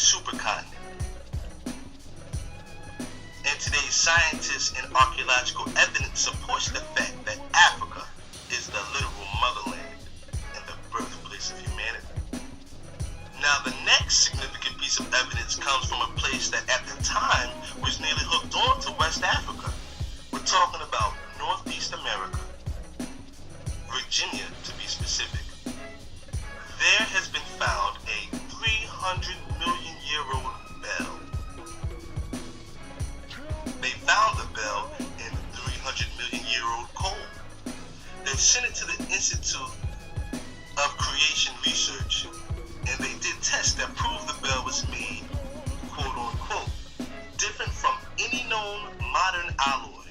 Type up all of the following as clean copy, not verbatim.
supercontinent. And today's scientists and archaeological evidence supports the fact that Africa is the literal motherland and the birthplace of humanity. Now, the next significant piece of evidence comes from a place that at the time was nearly hooked on to West Africa. We're talking about Northeast America, Virginia to be specific. There has been found a 300 million year old bell. They found the bell in 300 million year old coal. They sent it to the Institute of Creation Research, and they did tests that proved the bell was made, quote unquote, different from any known modern alloy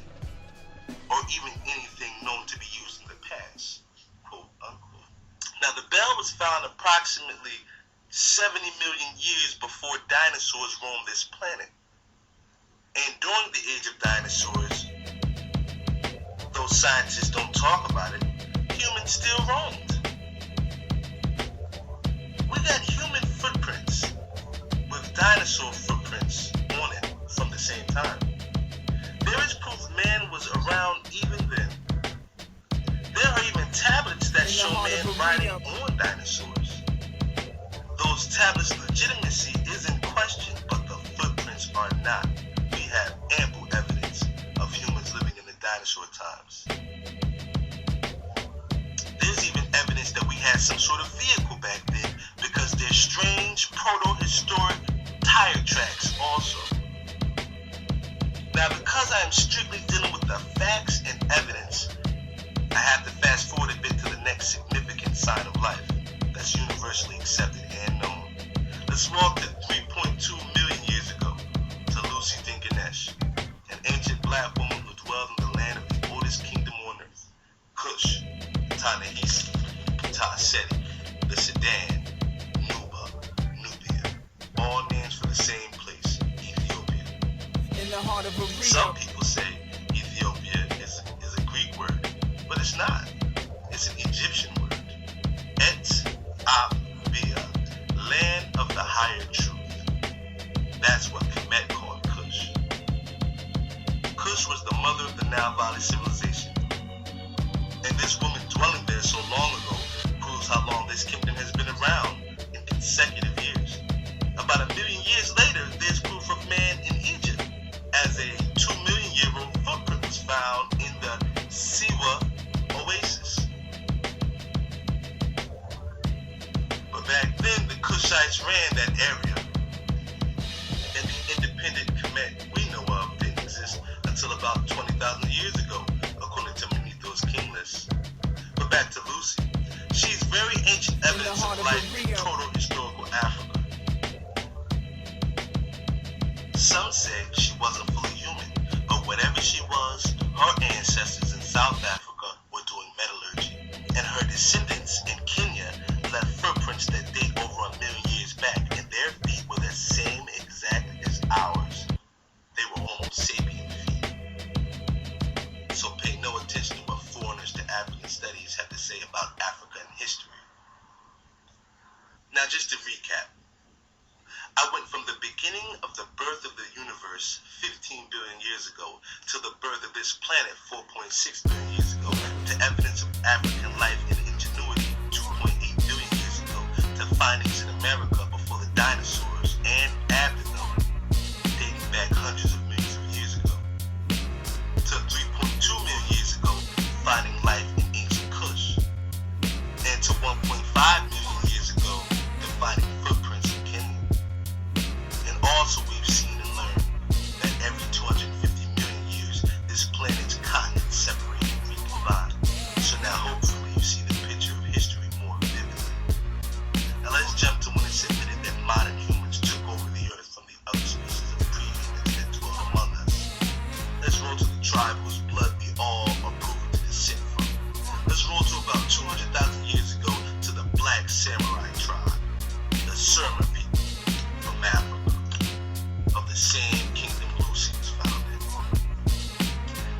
or even anything known to be used in the past, quote unquote. Now, the bell was found approximately 70 million years before dinosaurs roamed this planet. And during the age of dinosaurs, though scientists don't talk about it, humans still roamed. We got human footprints with dinosaur footprints on it from the same time. There is proof man was around even then. There are even tablets that show man riding on dinosaurs. Those tablets' legitimacy is in question, but the footprints are not. We have ample evidence of humans living in the dinosaur times. There's even evidence that we had some sort of vehicle back then, because there's strange proto-historic tire tracks also. Now, because I am strictly dealing with the facts and evidence, I have to fast forward a bit to the next significant sign of life that's universally accepted and known. Let's walk to 3.2 million years ago to Lucy Dinganesh, an ancient black woman who dwelled in the land of the oldest kingdom on earth, Kush, Ta-Nehisi, Ta-Seti, the Sudan, Nuba, Nubia, all names for the same place, Ethiopia. In the heart of a real. Some people say Ethiopia is a Greek word, but it's not. It's an Egyptian word. Et-Ab-Bia, land of the higher truth. That's what Kemet called Kush. Kush was the mother of the Nile Valley civilization. And this woman dwelling there so long ago proves how long this kingdom has been around in consecutive years. About 1 million years later, there's proof of man in Egypt, as a 2 million year old footprint was found in the Siwa oasis. But back then, the Kushites ran that area, and the independent Kemet we know of didn't exist until about 20,000 years ago, according to Manetho's king list. But back to Lucy. She's very ancient evidence of life in total historical Africa. Some say she wasn't fully human, but whatever she was, her ancestors in South Africa were doing metallurgy, and her descendants in Kenya left footprints that date over 1 million years back, and their feet were the same exact as ours. They were Homo sapien feet. So pay no attention to what foreigners to African studies have to say about Africa and history. Now, just to recap, I went from the beginning of the birth of the universe 15 billion years ago to the birth of this planet 4.6 billion years ago, to evidence of African life and ingenuity 2.8 billion years ago, to findings in America before the dinosaurs and after them, dating back hundreds of millions of years ago, to 3.2 million years ago, finding life in ancient Kush, and to 1.5 million years ago, finding footprints in Kenya. And also we've seen and learned that every 250 million years, this planet's continents separate and recombine. So now hopefully you see the picture of history more vividly. Now let's jump to when it's admitted that modern humans took over the earth from the other species of pre-humans that dwell among us. Let's roll to the tribe whose blood we all are proved to descend from. Let's roll to about 200,000 years ago to the Black Samurai tribe, the Surma people from Africa, of the same kingdom Lucy was found in.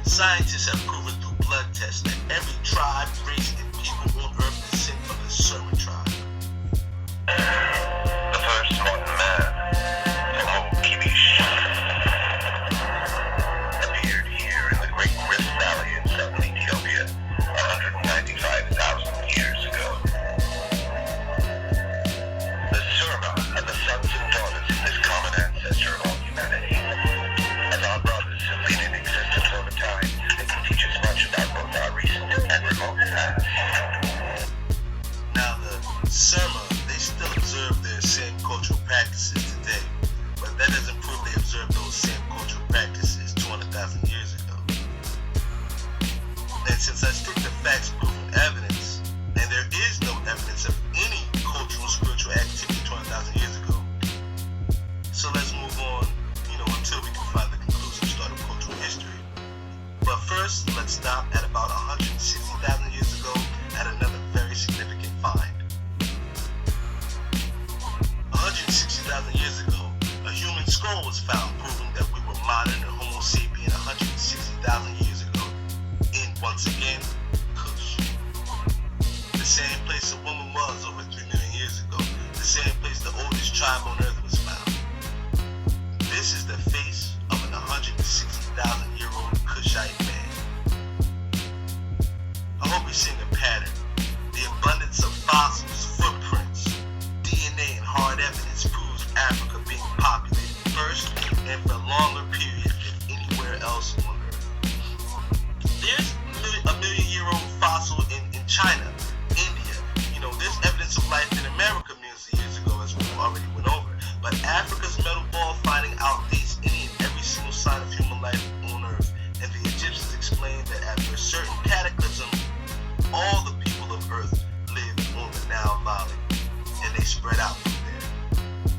Scientists have proven through blood tests that every tribe, race, and people on Earth descend from the Surma tribe. The first modern man practices today, but that doesn't prove they observed those same cultural practices 200,000 years ago. And since I stick to facts, proof, and evidence, and there is no evidence of any cultural spiritual activity 200,000 years ago, so let's move on, until we can find the conclusive start of cultural history. But first, let's stop at about 160,000 years ago at another very significant find. 160,000 years ago, a human skull was found proving that we were modern and Homo sapien 160,000 years ago in, once again, Kush. The same place a woman was over 3 million years ago, the same place the oldest tribe on earth was found. This is the face of an 160,000-year-old Kushite man. I hope you're seeing a pattern. The abundance of fossils, footprints, DNA, and hard evidence proves Africa being populated first and for a longer period than anywhere else on Earth. There's a million-year-old fossil in China, India. There's evidence of life in America millions of years ago, as we already went over. But Africa's metal ball finding outdates any and every single sign of human life on Earth. And the Egyptians explained that after a certain cataclysm, all the people of Earth lived on the Nile Valley, and they spread out from there.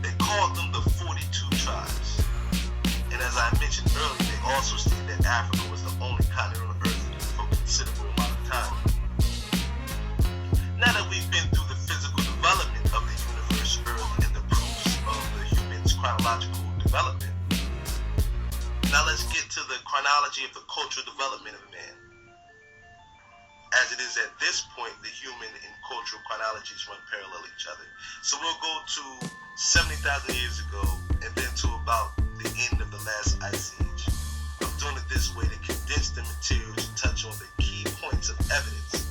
They called them the 42 tribes. And as I mentioned earlier, they also stated that Africa was the only continent on Earth for a considerable amount of time. Now that we've been through the physical development of the universe, Earth, and the proofs of the human's chronological development, now let's get to the chronology of the cultural development of man. As it is at this point, the human and cultural chronologies run parallel each other. So we'll go to 70,000 years ago and then to about the end of the last ice age. I'm doing it this way to condense the material to touch on the key points of evidence